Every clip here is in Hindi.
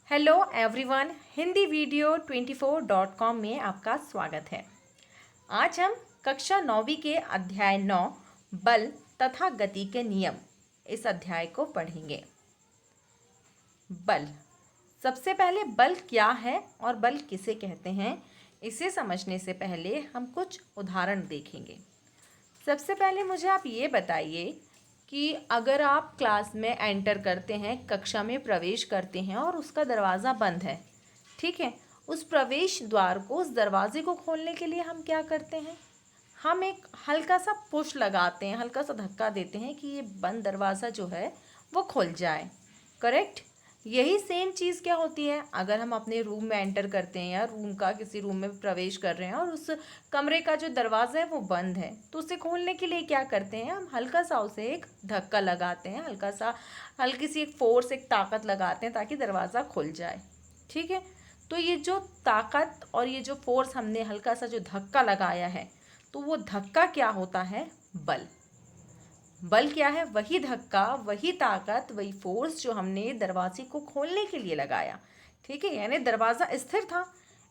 Hello everyone, Hindi video 24.com में आपका स्वागत है। आज हम कक्षा 9वीं के अध्याय 9 बल तथा गति के नियम इस अध्याय को पढ़ेंगे। बल, सबसे पहले बल क्या है और बल किसे कहते हैं, इसे समझने से पहले हम कुछ उदाहरण देखेंगे। सबसे पहले मुझे आप ये बताइए कि अगर आप क्लास में एंटर करते हैं, कक्षा में प्रवेश करते हैं और उसका दरवाज़ा बंद है, ठीक है, उस प्रवेश द्वार को, उस दरवाजे को खोलने के लिए हम क्या करते हैं? हम एक हल्का सा पुश लगाते हैं, हल्का सा धक्का देते हैं कि ये बंद दरवाज़ा जो है वो खुल जाए। करेक्ट। यही सेम चीज़ क्या होती है अगर हम अपने रूम में एंटर करते हैं या किसी रूम में प्रवेश कर रहे हैं और उस कमरे का जो दरवाज़ा है वो बंद है, तो उसे खोलने के लिए क्या करते हैं? हम हल्का सा उसे एक धक्का लगाते हैं, हल्की सी एक फोर्स, एक ताकत लगाते हैं ताकि दरवाज़ा खुल जाए। ठीक है, तो ये जो ताकत और ये जो फोर्स हमने हल्का सा जो धक्का लगाया है, तो वो धक्का क्या होता है? बल। बल क्या है? वही धक्का, वही ताकत, वही फोर्स जो हमने दरवाजे को खोलने के लिए लगाया। ठीक है, यानी दरवाज़ा स्थिर था,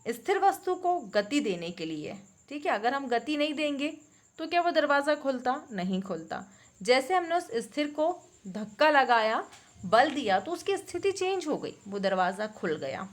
स्थिर वस्तु को गति देने के लिए। ठीक है, अगर हम गति नहीं देंगे तो क्या वो दरवाज़ा खुलता? नहीं खुलता। जैसे हमने उस स्थिर को धक्का लगाया, बल दिया, तो उसकी स्थिति चेंज हो गई, वो दरवाज़ा खुल गया।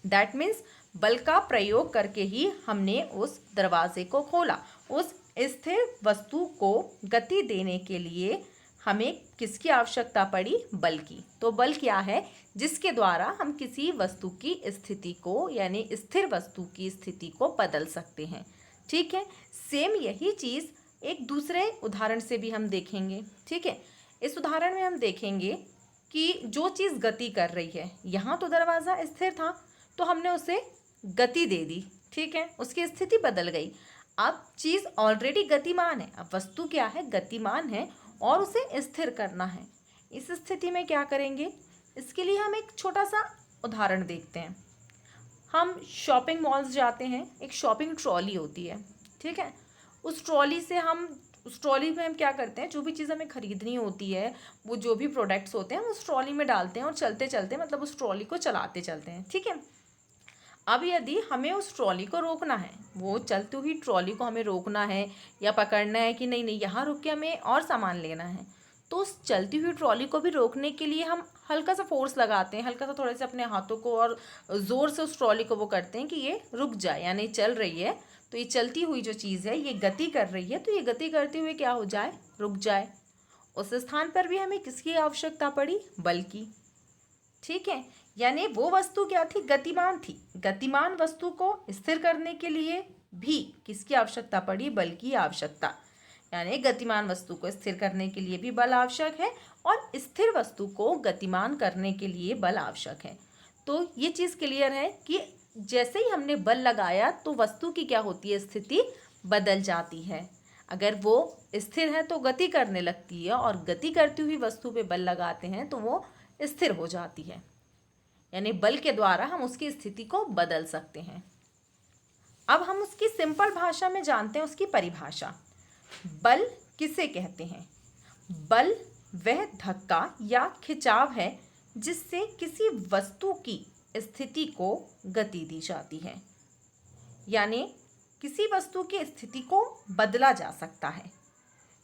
दैट मीन्स बल का प्रयोग करके ही हमने उस दरवाजे को खोला। उस स्थिर वस्तु को गति देने के लिए हमें किसकी आवश्यकता पड़ी? बल की। तो बल क्या है? जिसके द्वारा हम किसी वस्तु की स्थिति को, यानी स्थिर वस्तु की स्थिति को बदल सकते हैं। ठीक है, सेम यही चीज़ एक दूसरे उदाहरण से भी हम देखेंगे। ठीक है, इस उदाहरण में हम देखेंगे कि जो चीज़ गति कर रही है, यहाँ तो दरवाज़ा स्थिर था तो हमने उसे गति दे दी। ठीक है, उसकी स्थिति बदल गई। अब चीज़ ऑलरेडी गतिमान है, अब वस्तु क्या है? गतिमान है और उसे स्थिर करना है। इस स्थिति में क्या करेंगे? इसके लिए हम एक छोटा सा उदाहरण देखते हैं। हम शॉपिंग मॉल्स जाते हैं, एक शॉपिंग ट्रॉली होती है। ठीक है, उस ट्रॉली में हम क्या करते हैं? जो भी चीज़ हमें खरीदनी होती है, वो जो भी प्रोडक्ट्स होते हैं, उस ट्रॉली में डालते हैं और चलते चलते, मतलब उस ट्रॉली को चलाते चलते हैं। ठीक है, अब यदि हमें उस ट्रॉली को रोकना है, वो चलती हुई ट्रॉली को हमें रोकना है या पकड़ना है कि नहीं नहीं यहाँ रुक के हमें और सामान लेना है, तो उस चलती हुई ट्रॉली को भी रोकने के लिए हम हल्का सा फोर्स लगाते हैं, हल्का सा थोड़े से अपने हाथों को और ज़ोर से उस ट्रॉली को वो करते हैं कि ये रुक जाए, यानी चल रही है तो ये चलती हुई जो चीज़ है ये गति कर रही है, तो ये गति करते हुए क्या हो जाए? रुक जाए। उस स्थान पर भी हमें किसकी आवश्यकता पड़ी? बल की। ठीक है, यानी वो वस्तु क्या थी? गतिमान थी। गतिमान वस्तु को स्थिर करने के लिए भी किसकी आवश्यकता पड़ी? बल की आवश्यकता। यानी गतिमान वस्तु को स्थिर करने के लिए भी बल आवश्यक है और स्थिर वस्तु को गतिमान करने के लिए बल आवश्यक है। तो ये चीज़ क्लियर है कि जैसे ही हमने बल लगाया तो वस्तु की क्या होती है? स्थिति बदल जाती है। अगर वो स्थिर है तो गति करने लगती है और गति करती हुई वस्तु पे बल लगाते हैं तो वो स्थिर हो जाती है। यानी बल के द्वारा हम उसकी स्थिति को बदल सकते हैं। अब हम उसकी सिंपल भाषा में जानते हैं उसकी परिभाषा। बल किसे कहते हैं? बल वह धक्का या खिंचाव है जिससे किसी वस्तु की स्थिति को गति दी जाती है, यानी किसी वस्तु की स्थिति को बदला जा सकता है।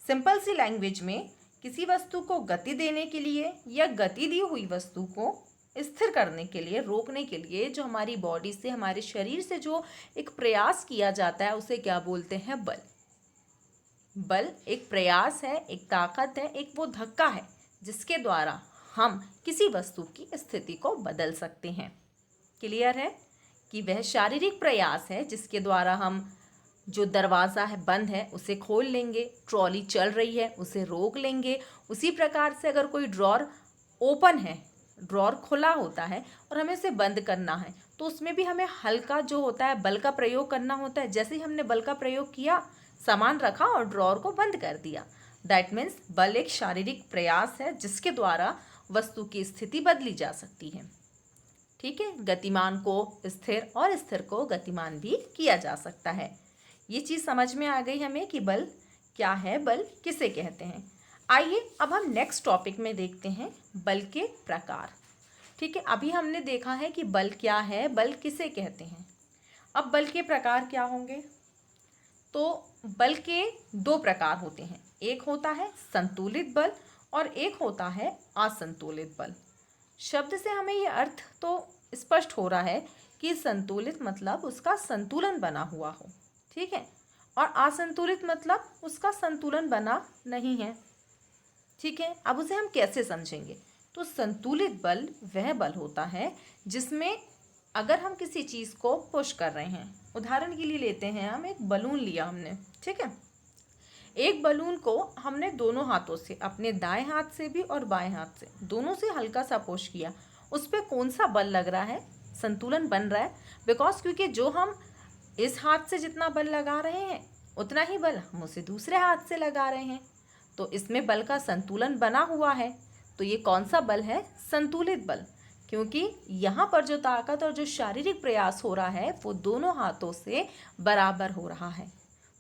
सिंपल सी लैंग्वेज में किसी वस्तु को गति देने के लिए या गति दी हुई वस्तु को स्थिर करने के लिए, रोकने के लिए जो हमारी बॉडी से, हमारे शरीर से जो एक प्रयास किया जाता है उसे क्या बोलते हैं? बल। बल एक प्रयास है, एक ताकत है, एक वो धक्का है जिसके द्वारा हम किसी वस्तु की स्थिति को बदल सकते हैं। क्लियर है कि वह शारीरिक प्रयास है जिसके द्वारा हम जो दरवाज़ा है बंद है उसे खोल लेंगे, ट्रॉली चल रही है उसे रोक लेंगे। उसी प्रकार से अगर कोई ड्रॉर ओपन है, ड्रॉर खुला होता है और हमें उसे बंद करना है, तो उसमें भी हमें हल्का जो होता है बल का प्रयोग करना होता है। जैसे ही हमने बल का प्रयोग किया, सामान रखा और ड्रॉर को बंद कर दिया। दैट मीन्स बल एक शारीरिक प्रयास है जिसके द्वारा वस्तु की स्थिति बदली जा सकती है। ठीक है, गतिमान को स्थिर और स्थिर को गतिमान भी किया जा सकता है। ये चीज़ समझ में आ गई हमें कि बल क्या है, बल किसे कहते हैं। आइए अब हम नेक्स्ट टॉपिक में देखते हैं बल के प्रकार। ठीक है, अभी हमने देखा है कि बल क्या है, बल किसे कहते हैं। अब बल के प्रकार क्या होंगे? तो बल के दो प्रकार होते हैं, एक होता है संतुलित बल और एक होता है असंतुलित बल। शब्द से हमें ये अर्थ तो स्पष्ट हो रहा है कि संतुलित मतलब उसका संतुलन बना हुआ हो, ठीक है, और असंतुलित मतलब उसका संतुलन बना नहीं है, ठीक है। अब उसे हम कैसे समझेंगे? तो संतुलित बल वह बल होता है जिसमें अगर हम किसी चीज़ को पुश कर रहे हैं, उदाहरण के लिए लेते हैं, हम एक बलून लिया हमने, ठीक है, एक बलून को हमने दोनों हाथों से, अपने दाएं हाथ से भी और बाएं हाथ से, दोनों से हल्का सा पुश किया, उस पर कौन सा बल लग रहा है? संतुलन बन रहा है। बिकॉज क्योंकि जो हम इस हाथ से जितना बल लगा रहे हैं उतना ही बल हम उसे दूसरे हाथ से लगा रहे हैं, तो इसमें बल का संतुलन बना हुआ है। तो ये कौन सा बल है? संतुलित बल, क्योंकि यहाँ पर जो ताकत और जो शारीरिक प्रयास हो रहा है वो दोनों हाथों से बराबर हो रहा है,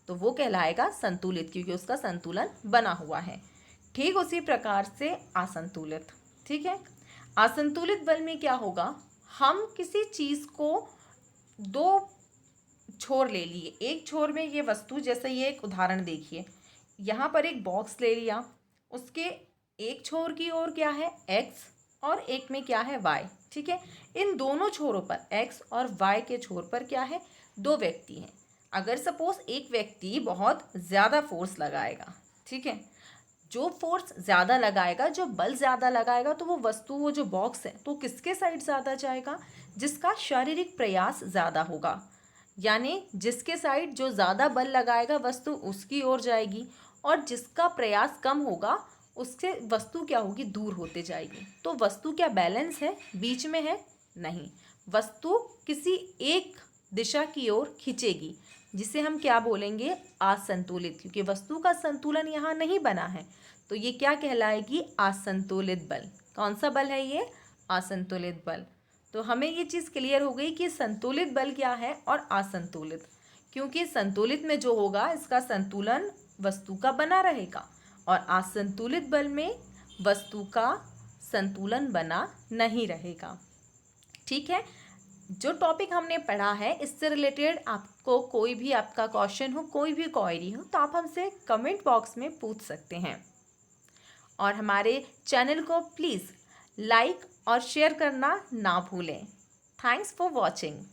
तो वो कहलाएगा संतुलित, क्योंकि उसका संतुलन बना हुआ है। ठीक उसी प्रकार से असंतुलित, ठीक है, असंतुलित बल में क्या होगा? हम किसी चीज़ को दो छोर ले लिए, एक छोर में ये वस्तु, जैसे ये एक उदाहरण देखिए, यहाँ पर एक बॉक्स ले लिया, उसके एक छोर की ओर क्या है? x और एक में क्या है? y, ठीक है। इन दोनों छोरों पर x और y के छोर पर क्या है? दो व्यक्ति हैं। अगर सपोज एक व्यक्ति बहुत ज़्यादा फोर्स लगाएगा, ठीक है, जो फोर्स ज़्यादा लगाएगा, जो बल ज़्यादा लगाएगा, तो वो वस्तु, वो जो बॉक्स है, तो किसके साइड ज़्यादा जाएगा? जिसका शारीरिक प्रयास ज़्यादा होगा, यानी जिसके साइड जो ज़्यादा बल लगाएगा वस्तु उसकी ओर जाएगी, और जिसका प्रयास कम होगा उससे वस्तु क्या होगी? दूर होते जाएगी। तो वस्तु क्या बैलेंस है? बीच में है? नहीं, वस्तु किसी एक दिशा की ओर खींचेगी, जिसे हम क्या बोलेंगे? असंतुलित, क्योंकि वस्तु का संतुलन यहाँ नहीं बना है, तो ये क्या कहलाएगी? असंतुलित बल। कौन सा बल है ये? असंतुलित बल। तो हमें ये चीज़ क्लियर हो गई कि संतुलित बल क्या है और असंतुलित, क्योंकि संतुलित में जो होगा इसका संतुलन वस्तु का बना रहेगा, और असंतुलित बल में वस्तु का संतुलन बना नहीं रहेगा, ठीक है। जो टॉपिक हमने पढ़ा है इससे रिलेटेड आपको कोई भी आपका क्वेश्चन हो, कोई भी क्वेरी हो, तो आप हमसे कमेंट बॉक्स में पूछ सकते हैं, और हमारे चैनल को प्लीज़ लाइक और शेयर करना ना भूलें। Thanks for watching.